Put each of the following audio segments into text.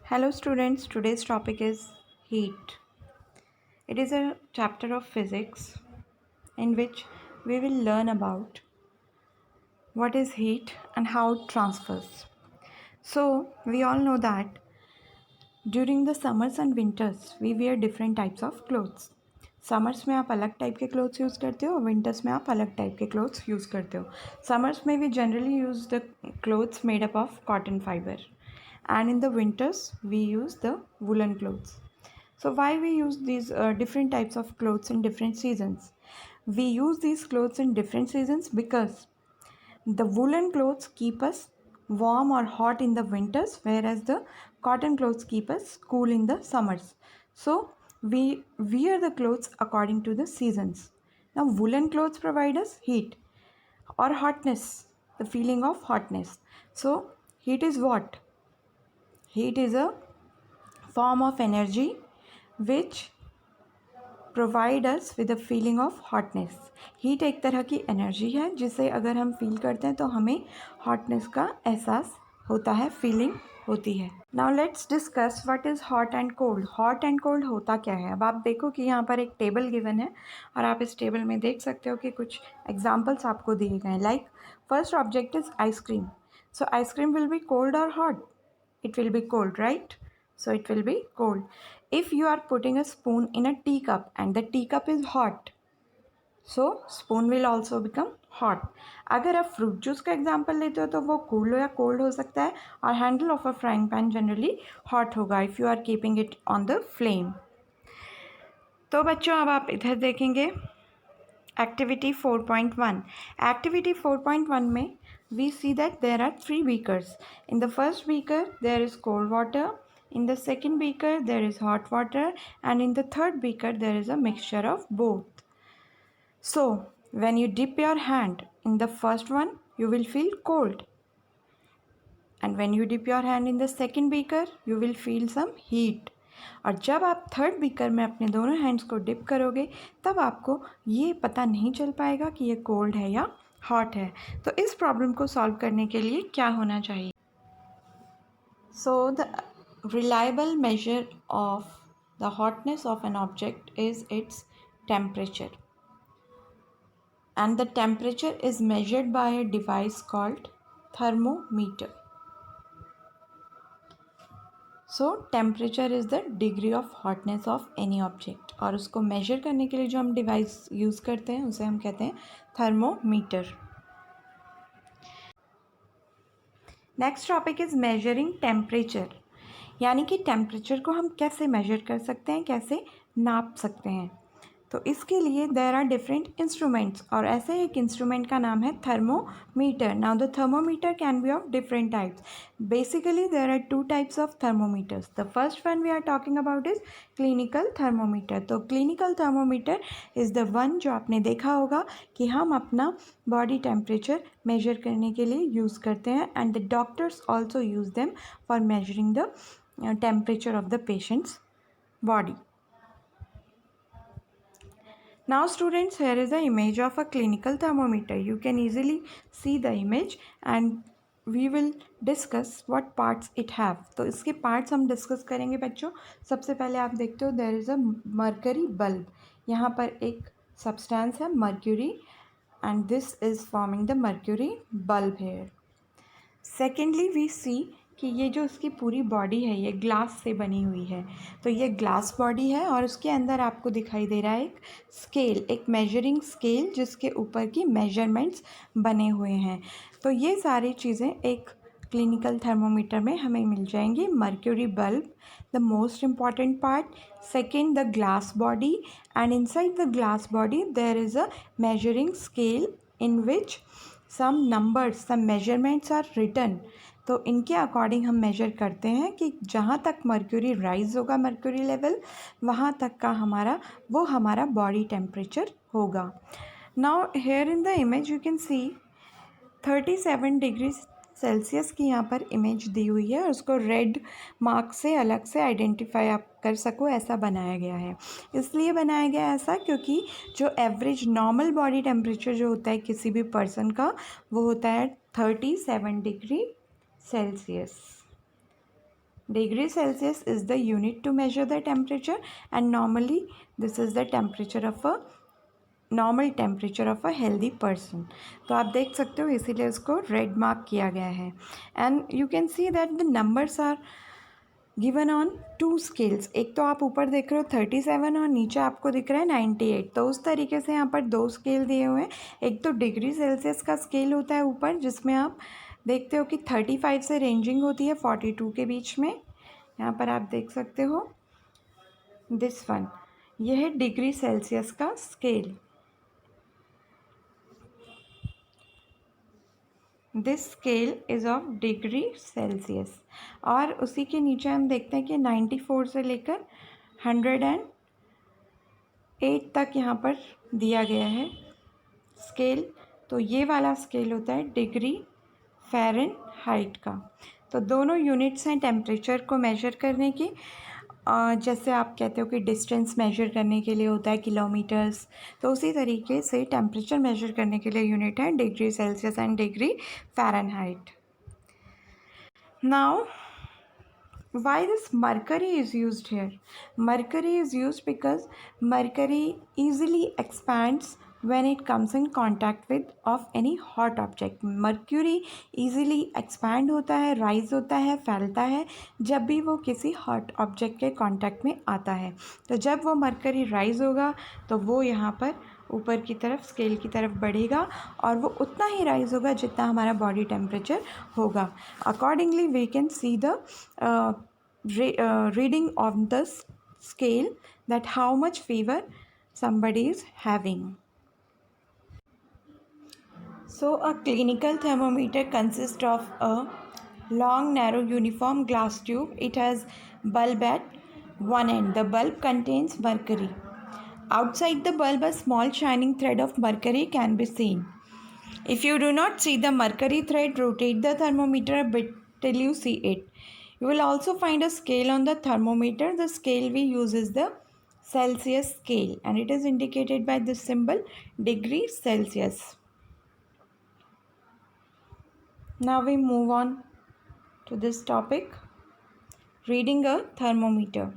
Hello students, today's topic is heat. It is a chapter of physics in which we will learn about what is heat and how it transfers. So, we all know that during the summers and winters we wear different types of clothes. Summers में आप अलग type के clothes use करते हो और winters में आप अलग टाइप के क्लोथ्स यूज़ करते हो. समर्स में we generally use the clothes made up of cotton fiber, and in the winters we use the woolen clothes. So why we use these different types of clothes in different seasons? We use these clothes in different seasons because the woolen clothes keep us warm or hot in the winters, whereas the cotton clothes keep us cool in the summers. So we wear the clothes according to the seasons. Now woolen clothes provide us heat or hotness, the feeling of hotness. So heat is what? Heat is a form of energy which provide us with a feeling of hotness. Heat एक तरह की energy है जिसे अगर हम feel करते हैं तो हमें हॉटनेस का एहसास होता है, फीलिंग होती है. Now let's discuss what is hot and cold. Hot and cold होता क्या है? अब आप देखो कि यहाँ पर एक टेबल गिवन है और आप इस टेबल में देख सकते हो कि कुछ एग्जाम्पल्स आपको दिए गए हैं. Like first object is ice cream. So ice cream will be cold और hot? It will be cold, right? So it will be cold. If you are putting a spoon in a teacup and the teacup is hot, so spoon will also become hot. अगर आप fruit juice का example लेते हो तो वो cool या cold हो सकता है, और handle of a frying pan generally hot होगा if you are keeping it on the flame. तो बच्चों अब आप इधर देखेंगे एक्टिविटी 4.1. एक्टिविटी 4.1 में we see that there are 3 beakers. In the first beaker there is cold water, in the second beaker there is hot water, and in the third beaker there is a mixture of both. So when you dip your hand in the first one you will feel cold, and when you dip your hand in the second beaker you will feel some heat. और जब आप third beaker में अपने दोनों hands को dip करोगे तब आपको ये पता नहीं चल पाएगा कि ये कोल्ड है या हॉट है. तो इस प्रॉब्लम को सॉल्व करने के लिए क्या होना चाहिए? So the reliable measure of the hotness of an object is its temperature, and the temperature is measured by a device called thermometer. So temperature is the degree of hotness of any object, और उसको major करने के लिए जो हम device use करते हैं उसे हम कहते हैं thermometer. Next topic is measuring temperature. यानी कि टेम्परेचर को हम कैसे मेजर कर सकते हैं, कैसे नाप सकते हैं. तो इसके लिए देयर आर डिफरेंट इंस्ट्रूमेंट्स, और ऐसे एक इंस्ट्रूमेंट का नाम है thermometer. Now the thermometer can be of different types. Basically there are 2 types of thermometers. The first one we are talking about is clinical thermometer. तो clinical thermometer is the one जो आपने देखा होगा कि हम अपना बॉडी टेम्परेचर मेजर करने के लिए यूज़ करते हैं, and the doctors also use them for measuring the temperature of the patient's body. Now students, here is the image of a clinical thermometer. You can easily see the image and we will discuss what parts it have. तो इसके parts हम discuss करेंगे बच्चों. सबसे पहले आप देखते हो there is a mercury bulb. यहाँ पर एक substance है mercury, and this is forming the mercury bulb here. Secondly we see कि ये जो उसकी पूरी बॉडी है ये ग्लास से बनी हुई है. तो ये ग्लास बॉडी है और उसके अंदर आपको दिखाई दे रहा है एक स्केल, एक मेजरिंग स्केल जिसके ऊपर की मेजरमेंट्स बने हुए हैं. तो ये सारी चीज़ें एक क्लिनिकल थर्मोमीटर में हमें मिल जाएंगी. Mercury bulb, the most important part. Second, the glass body, and inside the glass body there is a measuring scale in which some numbers, some measurements are written. तो इनके अकॉर्डिंग हम major करते हैं कि जहाँ तक मर्क्यूरी राइज होगा, mercury level, वहाँ तक का हमारा बॉडी टेम्परेचर होगा. Now here in the image you can C 37 degree Celsius की यहाँ पर इमेज दी हुई है, और उसको रेड मार्क से अलग से आइडेंटिफाई आप कर सको ऐसा बनाया गया है. इसलिए बनाया गया ऐसा क्योंकि जो एवरेज नॉर्मल बॉडी टेम्परेचर जो होता है किसी भी पर्सन का, वो होता है 37 degree Celsius. Degree Celsius is the unit to measure the temperature, and normally this is the temperature of a normal temperature of a healthy person. तो आप देख सकते हो इसीलिए उसको रेड मार्क किया गया है. And you can see that the numbers are given on 2 scales. एक तो आप ऊपर देख रहे हो 37 और नीचे आपको दिख रहा है 98. तो उस तरीके से यहाँ पर 2 स्केल दिए हुए हैं. एक तो डिग्री सेल्सियस का स्केल होता है ऊपर, जिसमें आप देखते हो कि 35 से रेंजिंग होती है 42 के बीच में. यहाँ पर आप देख सकते हो दिस वन, यह है डिग्री सेल्सियस का scale. This scale is of degree Celsius. और उसी के नीचे हम देखते हैं कि 94 से लेकर 108 तक यहाँ पर दिया गया है स्केल. तो ये वाला स्केल होता है डिग्री फ़ारेनहाइट का. तो दोनों यूनिट्स हैं टेम्परेचर को मेजर करने की. जैसे आप कहते हो कि डिस्टेंस मेजर करने के लिए होता है किलोमीटर्स, तो उसी तरीके से टेम्परेचर मेजर करने के लिए यूनिट है degree Celsius and degree Fahrenheit. Now why this mercury is used here? Mercury is used because mercury easily expands when it comes in contact with of any hot object. Mercury easily expand होता है, rise होता है, फैलता है जब भी वो किसी hot object के contact में आता है. तो जब वो mercury rise होगा तो वो यहाँ पर ऊपर की तरफ स्केल की तरफ बढ़ेगा और वो उतना ही राइज होगा जितना हमारा बॉडी टेम्परेचर होगा. Accordingly we can see the reading on the scale that how much fever somebody is having. So a clinical thermometer consists of a long narrow uniform glass tube. It has bulb at one end. The bulb contains mercury. Outside the bulb, a small shining thread of mercury can be seen. If you do not see the mercury thread, rotate the thermometer a bit till you see it. You will also find a scale on the thermometer. The scale we use is the Celsius scale and it is indicated by this symbol degree Celsius. Now we move on to this topic, reading a thermometer.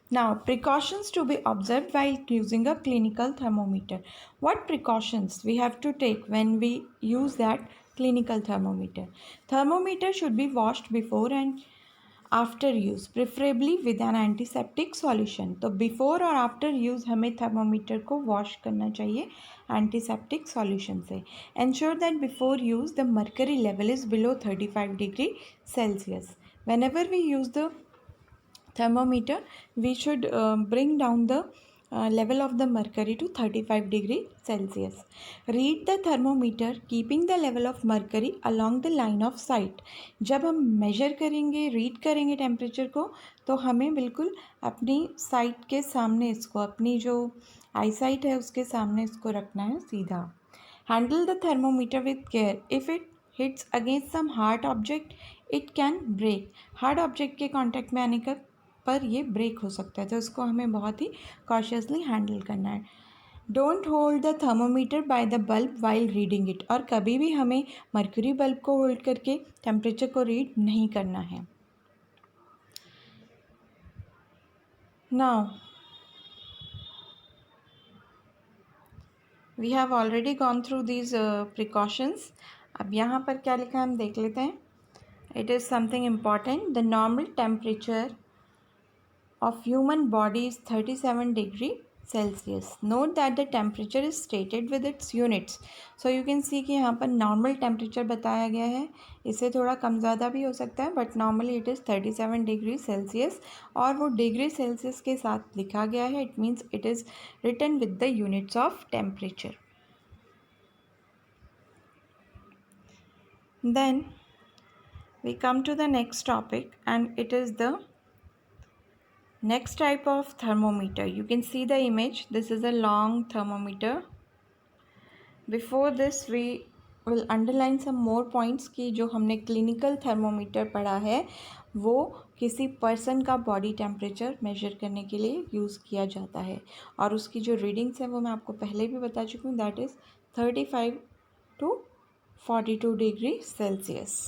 Now, precautions to be observed while using a clinical thermometer. What precautions we have to take when we use that clinical thermometer? Thermometer should be washed before and after use, preferably with an antiseptic solution. तो before और after use हमें thermometer को wash करना चाहिए antiseptic solution से. Ensure that before use the mercury level is below 35 degree Celsius. Whenever we use the thermometer, we should bring down the level of the mercury to 35 degree Celsius. Read the thermometer keeping the level of mercury along the line of sight. जब हम measure करेंगे, read करेंगे temperature को, तो हमें बिल्कुल अपनी sight के सामने इसको, अपनी जो eyesight है उसके सामने इसको रखना है सीधा. Handle the thermometer with care. If it hits against some hard object, it can break. Hard object के contact में आने का पर ये ब्रेक हो सकता है, तो इसको हमें बहुत ही कॉशियसली हैंडल करना है. Don't hold the thermometer by the bulb while reading it. और कभी भी हमें मर्क्यूरी बल्ब को होल्ड करके टेम्परेचर को रीड नहीं करना है. Now we have already gone through these precautions. अब यहाँ पर क्या लिखा है हम देख लेते हैं. It is something important. The normal temperature of human body is 37 degree Celsius. Note that the temperature is stated with its units. So you can see कि यहाँ पर normal temperature बताया गया है. इससे थोड़ा कम ज़्यादा भी हो सकता है, but normally it is 37 degree Celsius और वो degree Celsius के साथ लिखा गया है. It means it is written with the units of temperature. Then we come to the next topic and it is the next type of thermometer. You can see the image. This is a long thermometer. Before this we will underline some more points कि जो हमने clinical thermometer पढ़ा है वो किसी person का body temperature measure करने के लिए यूज़ किया जाता है और उसकी जो readings है वो मैं आपको पहले भी बता चुकी हूँ. That is 35 to 42 degree Celsius.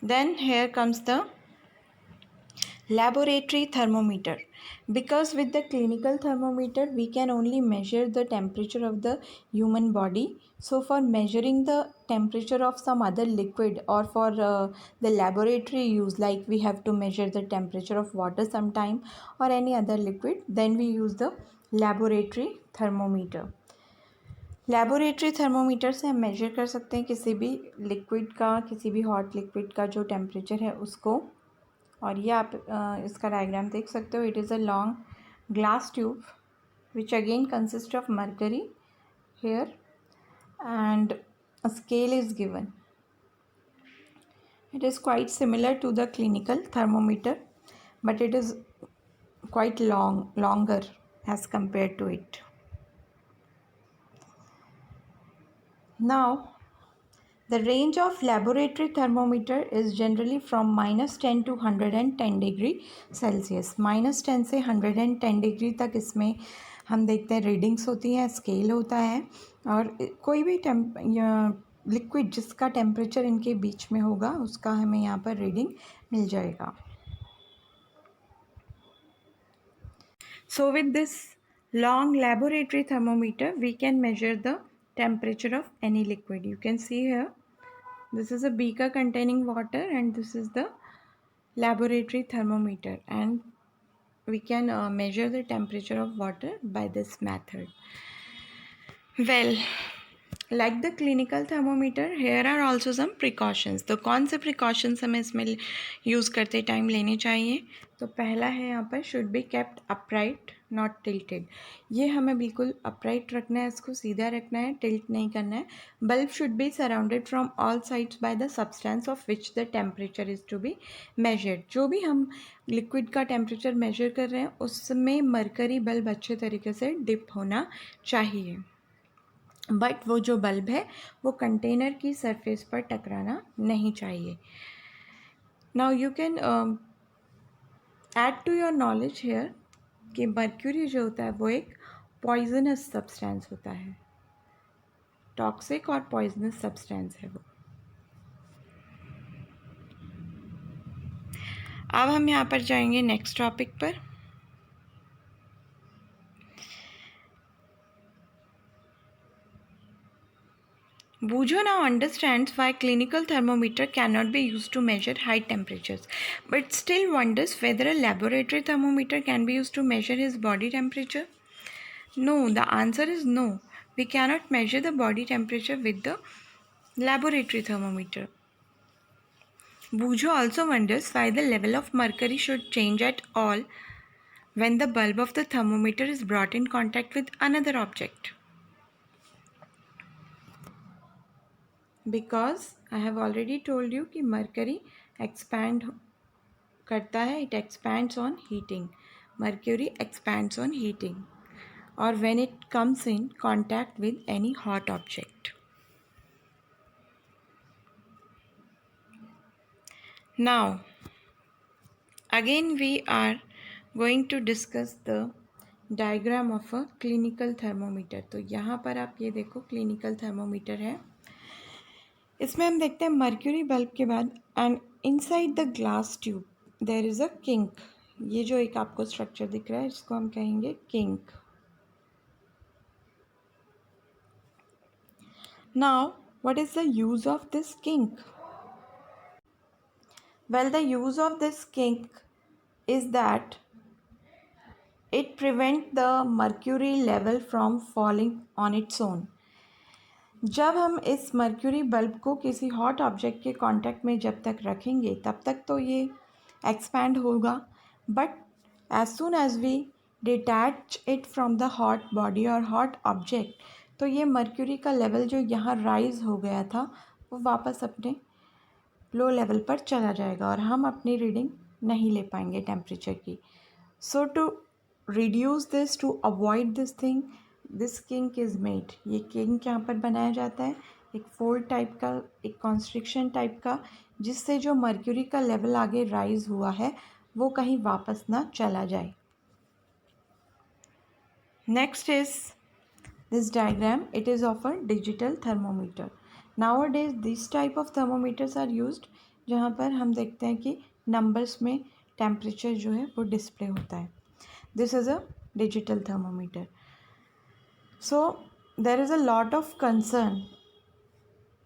Then here comes the laboratory thermometer. Because with the clinical thermometer we can only measure the temperature of the human body, so for measuring the temperature of some other liquid or for the laboratory use, like we have to measure the temperature of water sometime or any other liquid, then we use the laboratory thermometer. Laboratory thermometer से हम major कर सकते हैं किसी भी liquid का, किसी भी हॉट लिक्विड का जो टेम्परेचर है उसको। और ये आप इसका डायग्राम देख सकते हो। It is a long glass tube which again consist of mercury here and a scale is given. It is quite similar to the clinical thermometer but it is quite longer as compared to it. Now the range of laboratory thermometer is generally from -10 to 110 degree Celsius. -10 से 110 degree तक इसमें हम देखते हैं readings होती हैं, scale होता है और कोई भी लिक्विड जिसका टेम्परेचर इनके बीच में होगा उसका हमें यहाँ पर रीडिंग मिल जाएगा। So with this long laboratory thermometer we can measure the temperature of any liquid. You can see here this is a beaker containing water and this is the laboratory thermometer, and we can measure the temperature of water by this method. Well, like the clinical thermometer, here are also some precautions. तो कौन से precautions हमें इसमें use करते time लेने चाहिए? तो पहला है यहाँ पर should be kept upright not tilted. ये हमें बिल्कुल upright रखना है, इसको सीधा रखना है, tilt नहीं करना है. Bulb should be surrounded from all sides by the substance of which the temperature is to be measured. जो भी हम लिक्विड का टेम्परेचर मेजर कर रहे हैं उसमें मरकरी बल्ब अच्छे तरीके से डिप होना चाहिए, बट वो जो बल्ब है वो कंटेनर की सरफेस पर टकराना नहीं चाहिए। Now you can add to your knowledge here कि मर्क्यूरी जो होता है वो एक पॉइजनस सब्सटेंस होता है, टॉक्सिक और पॉइजनस सब्सटेंस है वो। अब हम यहाँ पर जाएंगे नेक्स्ट टॉपिक पर। Bujo now understands why clinical thermometer cannot be used to measure high temperatures, but still wonders whether a laboratory thermometer can be used to measure his body temperature. No, the answer is no. We cannot measure the body temperature with the laboratory thermometer. Bujo also wonders why the level of mercury should change at all when the bulb of the thermometer is brought in contact with another object. Because I have already told you कि mercury expand करता है, it expands on heating. Mercury expands on heating or when it comes in contact with any hot object. Now again we are going to discuss the diagram of a clinical thermometer. तो यहाँ पर आप ये देखो clinical thermometer है, इसमें हम देखते हैं मर्क्यूरी बल्ब के बाद and inside the glass tube there is a kink. ये जो एक आपको स्ट्रक्चर दिख रहा है इसको हम कहेंगे kink. Now what is the use of this kink? Well the use of this kink is that it prevent the mercury level from falling on its own. जब हम इस मर्क्यूरी बल्ब को किसी हॉट ऑब्जेक्ट के contact में जब तक रखेंगे तब तक तो ये एक्सपैंड होगा, but as soon as we detach it from the hot body और हॉट ऑब्जेक्ट तो ये मर्क्यूरी का लेवल जो यहाँ राइज हो गया था वो वापस अपने लो लेवल पर चला जाएगा और हम अपनी रीडिंग नहीं ले पाएंगे टेम्परेचर की। So to reduce this, to avoid this thing, this kink is made. ये किंक यहाँ पर बनाया जाता है एक फोल्ड टाइप का, एक कॉन्स्ट्रिक्शन टाइप का, जिससे जो मर्क्यूरी का लेवल आगे राइज हुआ है वो कहीं वापस ना चला जाए। Next is this diagram, it is of a digital thermometer. Nowadays these type of thermometers are used जहाँ पर हम देखते हैं कि नंबर्स में टेम्परेचर जो है वो डिस्प्ले होता है. This is a digital thermometer. So there is a lot of concern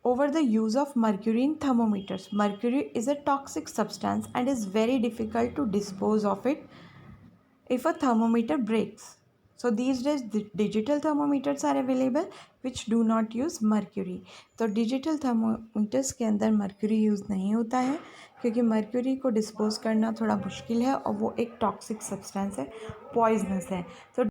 over the use of mercury in thermometers. Mercury is a toxic substance and is very difficult to dispose of it if a thermometer breaks. So these days digital thermometers are available which do not use mercury. तो digital thermometers के अंदर mercury use नहीं होता है क्योंकि mercury को dispose करना थोड़ा मुश्किल है और वो एक टॉक्सिक सब्सटेंस है, पॉइजनस है. तो